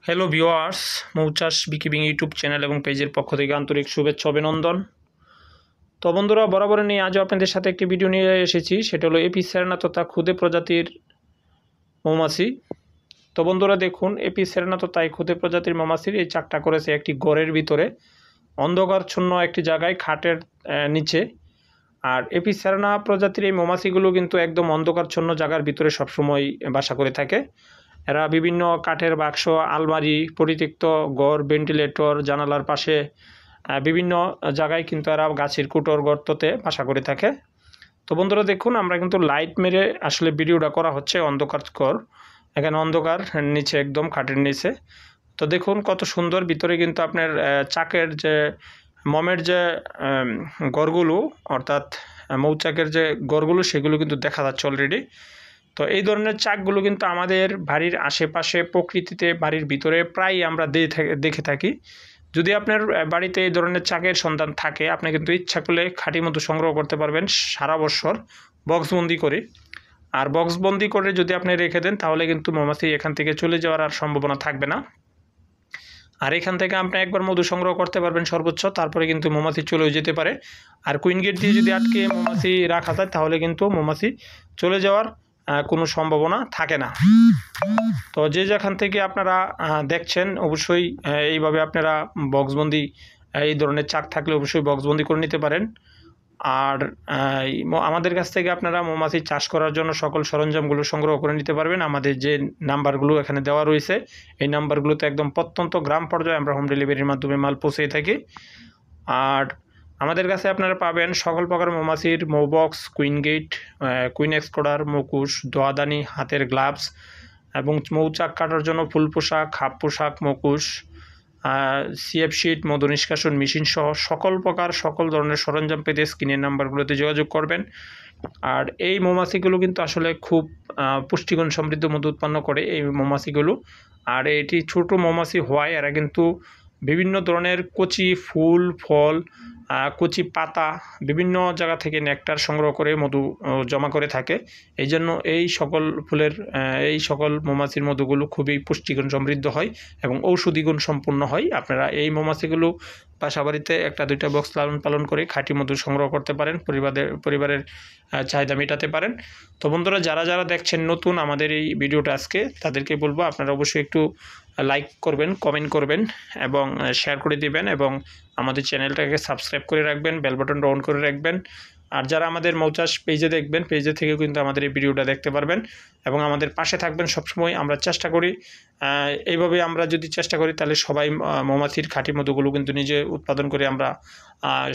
Hello viewers, মৌচাষ beekeeping YouTube channel এবং পেজের পক্ষ থেকে আন্তরিক শুভেচ্ছা অভিনন্দন। তো বন্ধুরা, বরাবর নিয়ে আজও আপনাদের সাথে একটি ভিডিও নিয়ে এসেছি, সেটা হলো এপিস সেরেনাতোতা খুদে প্রজাতির মৌমাছি। তো বন্ধুরা দেখুন, এপিস সেরেনাতোতা এই খুদে প্রজাতির মৌমাছির এই চাকটা করেছে একটি ঘরের ভিতরে, অন্ধকারচ্ছন্ন একটি জায়গায়, খাটের নিচে। আর এপিস সেরেনা প্রজাতির এই মৌমাছিগুলো কিন্তু একদম অন্ধকারচ্ছন্ন জায়গার ভিতরে সবসময় বাসা করে থাকে। এরা বিভিন্ন কাঠের বাক্স, আলমারি, পরিত্যক্ত ঘর, ভেন্টিলেটর, জানালার পাশে বিভিন্ন জায়গায় কিন্তু এরা গাছের কুটোর গর্ততে বাসা করে থাকে। তো বন্ধুরা দেখুন, আমরা কিন্তু লাইট মেরে আসলে ভিডিওটা করা হচ্ছে অন্ধকার, এখানে অন্ধকার নিচে একদম খাটের নিচে। তো দেখুন কত সুন্দর, ভিতরে কিন্তু আপনার চাকের যে মমের যে ঘরগুলো, অর্থাৎ মৌচাকের যে ঘরগুলো, সেগুলো কিন্তু দেখা যাচ্ছে অলরেডি। তো এই ধরনের চাকগুলো কিন্তু আমাদের বাড়ির আশেপাশে প্রকৃতিতে, বাড়ির ভিতরে প্রায় আমরা দেখে থাকি। যদি আপনার বাড়িতে এই ধরনের চাকের সন্ধান থাকে, আপনি কিন্তু ইচ্ছা করলে খাঁটি মধু সংগ্রহ করতে পারবেন সারা বছর বক্সবন্দি করে। আর বক্সবন্দি করে যদি আপনি রেখে দেন, তাহলে কিন্তু মৌমাছি এখান থেকে চলে যাওয়ার আর সম্ভাবনা থাকবে না। আর এখান থেকে আপনি একবার মধু সংগ্রহ করতে পারবেন সর্বোচ্চ, তারপরে কিন্তু মৌমাছি চলেও যেতে পারে। আর কুইন গেট দিয়ে যদি আটকে মৌমাছি রাখা যায়, তাহলে কিন্তু মৌমাছি চলে যাওয়ার কোনো সম্ভাবনা থাকে না। তো যে যেখান থেকে আপনারা দেখছেন, অবশ্যই এইভাবে আপনারা বক্সবন্দি, এই ধরনের চাক থাকলে অবশ্যই বক্সবন্দি করে নিতে পারেন। আর আমাদের কাছ থেকে আপনারা মৌমাছি চাষ করার জন্য সকল সরঞ্জামগুলো সংগ্রহ করে নিতে পারবেন। আমাদের যে নাম্বারগুলো এখানে দেওয়া রয়েছে, এই নাম্বারগুলোতে একদম প্রত্যন্ত গ্রাম পর্যায়ে আমরা হোম ডেলিভারির মাধ্যমে মাল পৌঁছে থাকি। আর আমাদের কাছে আপনারা পাবেন সকল প্রকার মৌমাছির মৌবক্স, কুইন গেট, কুইন এক্সপ্লোরার, মুখোশ, দোয়াদানি, হাতের গ্লাভস এবং মৌচাক কাটার জন্য ফুল পোশাক, হাফ পোশাক, মুখোশ, সিএফ শিট, মধু নিষ্কাশন মেশিন সহ সকল ধরনের সরঞ্জাম পেতে স্ক্রিনের নাম্বারগুলোতে যোগাযোগ করবেন। আর এই মৌমাছিগুলো কিন্তু আসলে খুব পুষ্টিগুণ সমৃদ্ধ মধু উৎপন্ন করে এই মৌমাছিগুলো। আর এটি ছোট মৌমাছি হওয়ায় এরা কিন্তু বিভিন্ন ধরনের কচি ফুল, ফল, কচি পাতা, বিভিন্ন জায়গা থেকে নেকটার সংগ্রহ করে মধু জমা করে থাকে। এই জন্য এই সকল মৌমাছির মধুগুলো খুবই পুষ্টিগুণ সমৃদ্ধ হয় এবং ঔষধি গুণ সম্পন্ন হয়। আপনারা এই মৌমাছিগুলো বাসা বাড়িতে একটা দুইটা বক্স লালন পালন করে খাঁটি মধু সংগ্রহ করতে পারেন, পরিবারের চাহিদা মেটাতে পারেন। তো বন্ধুরা, যারা দেখছেন নতুন আমাদের এই ভিডিওটা আজকে, তাদেরকে বলবো আপনারা অবশ্যই একটু লাইক করবেন, কমেন্ট করবেন এবং শেয়ার করে দিবেন, এবং আমাদের চ্যানেলটাকে সাবস্ক্রাইব করে রাখবেন, বেল বাটনটা অন করে রাখবেন। আর যারা আমাদের মৌচাষ পেজে দেখবেন, পেজে থেকেও কিন্তু আমাদের এই ভিডিওটা দেখতে পারবেন এবং আমাদের পাশে থাকবেন সবসময়। আমরা চেষ্টা করি, এইভাবে আমরা যদি চেষ্টা করি, তাহলে সবাই মৌমাছির খাঁটি মধুগুলো কিন্তু নিজে উৎপাদন করে আমরা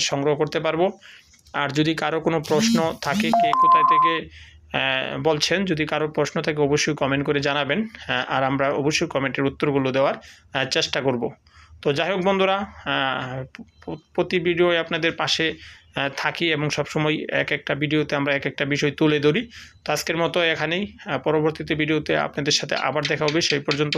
সংগ্রহ করতে পারবো। আর যদি কারো কোনো প্রশ্ন থাকে, কে কোথায় থেকে বলছেন, যদি কারো প্রশ্ন থাকে অবশ্যই কমেন্ট করে জানাবেন, আর আমরা অবশ্যই কমেন্টের উত্তরগুলো দেওয়ার চেষ্টা করব। তো যাই হোক বন্ধুরা, প্রতি ভিডিওয় আপনাদের পাশে থাকি এবং সবসময় একটা ভিডিওতে আমরা একটা বিষয় তুলে ধরি। তো আজকের মতো এখানেই, পরবর্তীতে ভিডিওতে আপনাদের সাথে আবার দেখা হবে। সেই পর্যন্ত